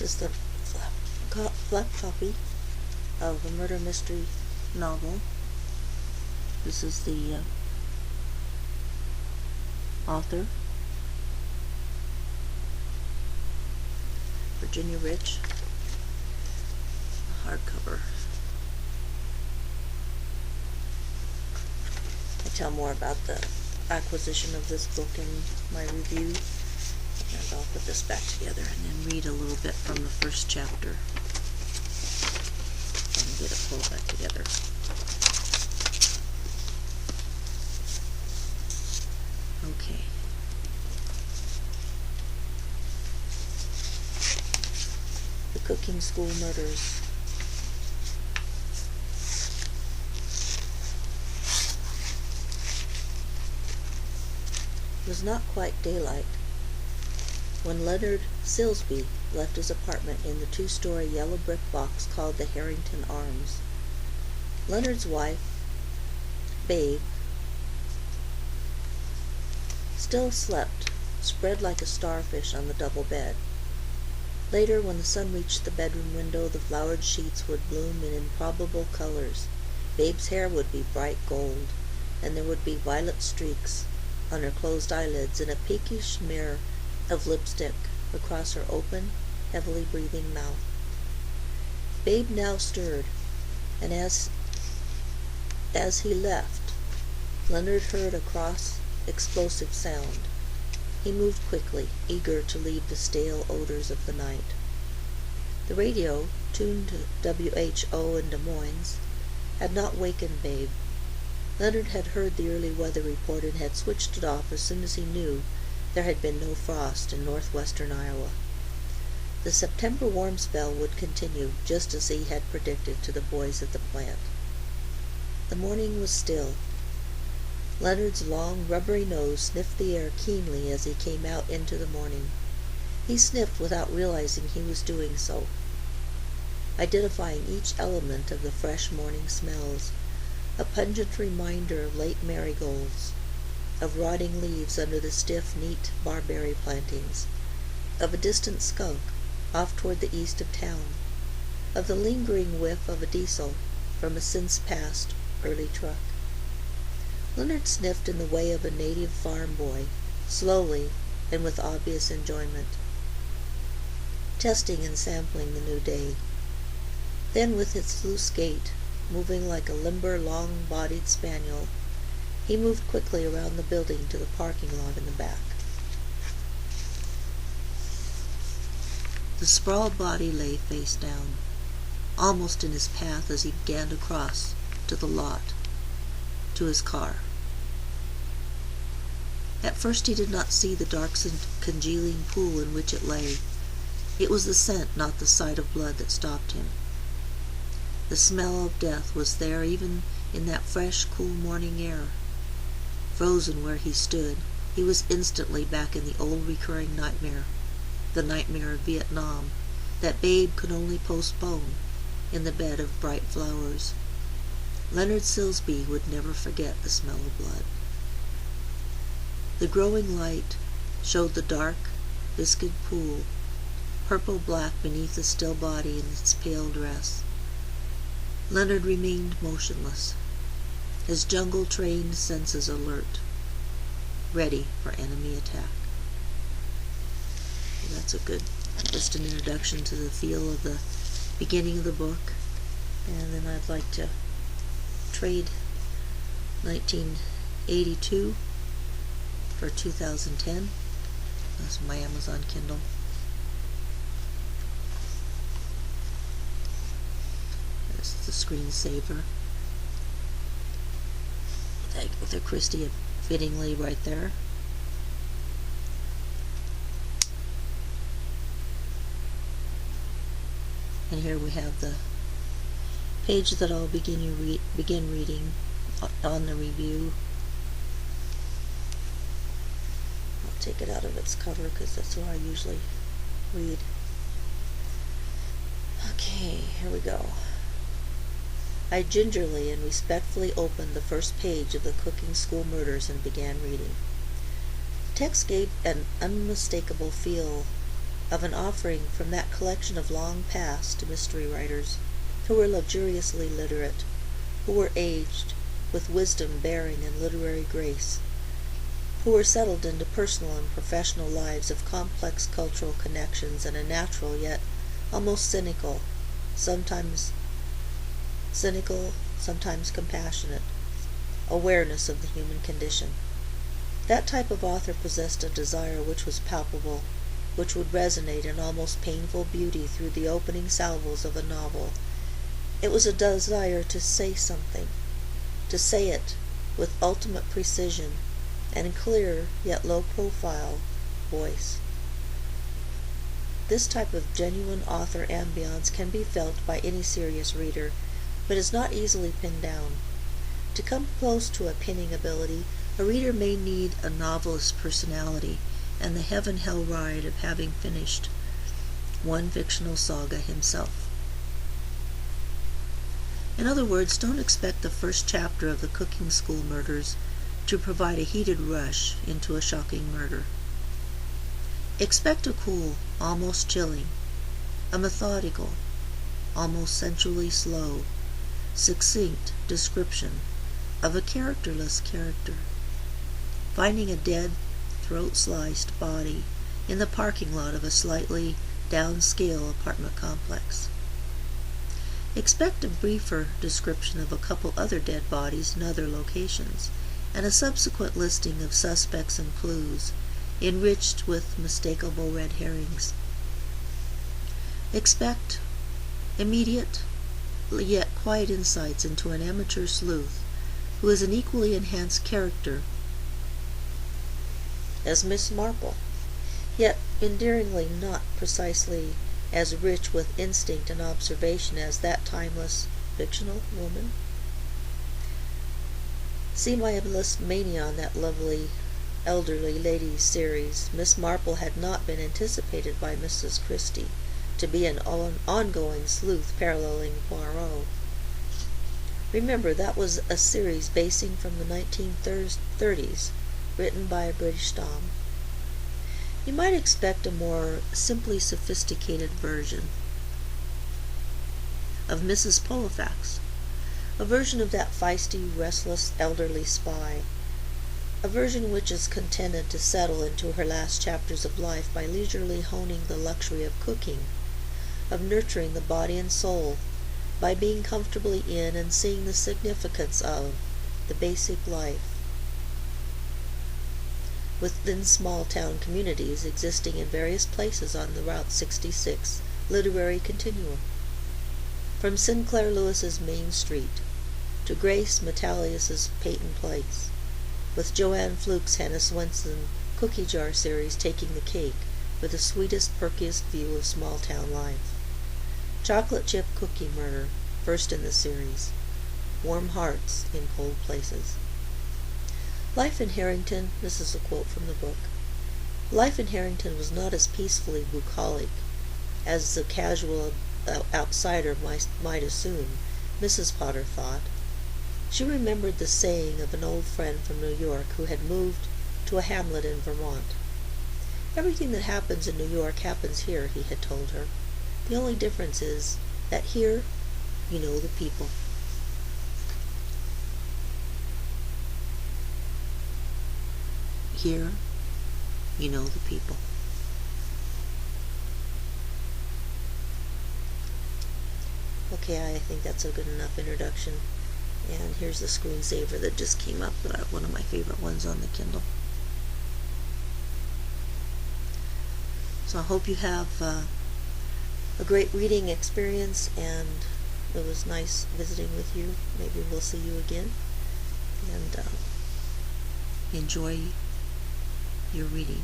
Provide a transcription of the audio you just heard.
This is the flap copy of a murder mystery novel. This is the author, Virginia Rich, hardcover. I tell more about the acquisition of this book in my review, and I'll put this back together and then read a little bit from the first chapter and get it pulled back together. Okay. The Cooking School Murders. It was not quite daylight when Leonard Silsby left his apartment in the 2-story yellow brick box called the Harrington Arms. Leonard's wife, Babe, still slept, spread like a starfish on the double bed. Later, when the sun reached the bedroom window, the flowered sheets would bloom in improbable colors. Babe's hair would be bright gold, and there would be violet streaks on her closed eyelids and a pinkish smear of lipstick across her open, heavily breathing mouth. Babe now stirred, and as he left, Leonard heard a cross, explosive sound. He moved quickly, eager to leave the stale odors of the night. The radio, tuned to WHO in Des Moines, had not wakened Babe. Leonard had heard the early weather report and had switched it off as soon as he knew there had been no frost in northwestern Iowa. The September warm spell would continue, just as he had predicted to the boys at the plant. The morning was still. Leonard's long, rubbery nose sniffed the air keenly as he came out into the morning. He sniffed without realizing he was doing so, identifying each element of the fresh morning smells, a pungent reminder of late marigolds, of rotting leaves under the stiff, neat barberry plantings, of a distant skunk off toward the east of town, of the lingering whiff of a diesel from a since-passed early truck. Leonard sniffed in the way of a native farm boy, slowly and with obvious enjoyment, testing and sampling the new day. Then, with its loose gait, moving like a limber, long-bodied spaniel, he moved quickly around the building to the parking lot in the back. The sprawled body lay face down, almost in his path as he began to cross to the lot, to his car. At first he did not see the dark, congealing pool in which it lay. It was the scent, not the sight of blood, that stopped him. The smell of death was there even in that fresh, cool morning air. Frozen where he stood, he was instantly back in the old recurring nightmare, the nightmare of Vietnam, that Babe could only postpone in the bed of bright flowers. Leonard Silsby would never forget the smell of blood. The growing light showed the dark, viscid pool, purple-black beneath the still body in its pale dress. Leonard remained motionless, his jungle-trained senses alert, ready for enemy attack. Well, that's just an introduction to the feel of the beginning of the book. And then I'd like to trade 1982 for 2010. That's my Amazon Kindle. There's the screensaver. With a Christie fittingly right there. And here we have the page that I'll begin reading on the review. I'll take it out of its cover because that's where I usually read. Okay, here we go. I gingerly and respectfully opened the first page of the Cooking School Murders and began reading. The text gave an unmistakable feel of an offering from that collection of long past mystery writers, who were luxuriously literate, who were aged, with wisdom, bearing, and literary grace, who were settled into personal and professional lives of complex cultural connections and a natural yet almost sometimes sometimes compassionate, awareness of the human condition. That type of author possessed a desire which was palpable, which would resonate in almost painful beauty through the opening salvos of a novel. It was a desire to say something, to say it with ultimate precision and clear yet low-profile voice. This type of genuine author ambience can be felt by any serious reader, but is not easily pinned down. To come close to a pinning ability, a reader may need a novelist's personality and the heaven-hell ride of having finished one fictional saga himself. In other words, don't expect the first chapter of the cooking school murders to provide a heated rush into a shocking murder. Expect a cool, almost chilling, a methodical, almost sensually slow, succinct description of a characterless character, finding a dead, throat-sliced body in the parking lot of a slightly downscale apartment complex. Expect a briefer description of a couple other dead bodies in other locations, and a subsequent listing of suspects and clues, enriched with mistakable red herrings. Expect immediate, yet quiet insights into an amateur sleuth who is an equally enhanced character as Miss Marple, yet endearingly not precisely as rich with instinct and observation as that timeless fictional woman. See my endless mania on that lovely elderly ladies series. Miss Marple had not been anticipated by Mrs. Christie to be an ongoing sleuth paralleling Poirot. Remember, that was a series basing from the 1930s, written by a British dame. You might expect a more simply sophisticated version of Mrs. Polifax, a version of that feisty, restless, elderly spy, a version which is contented to settle into her last chapters of life by leisurely honing the luxury of cooking, of nurturing the body and soul, by being comfortably in and seeing the significance of the basic life within small-town communities existing in various places on the Route 66 literary continuum, from Sinclair Lewis's Main Street to Grace Metalius's Peyton Place, with Joanne Fluke's Hannah Swenson cookie jar series taking the cake with the sweetest, perkiest view of small-town life. Chocolate chip cookie murder, first in the series. Warm hearts in cold places. Life in Harrington, this is a quote from the book, life in Harrington was not as peacefully bucolic as the casual outsider might assume, Mrs. Potter thought. She remembered the saying of an old friend from New York who had moved to a hamlet in Vermont. Everything that happens in New York happens here, he had told her. The only difference is that here you know the people. Here you know the people. Okay, I think that's a good enough introduction. And here's the screensaver that just came up, one of my favorite ones on the Kindle. So I hope you have a great reading experience, and it was nice visiting with you. Maybe we'll see you again. And enjoy your reading.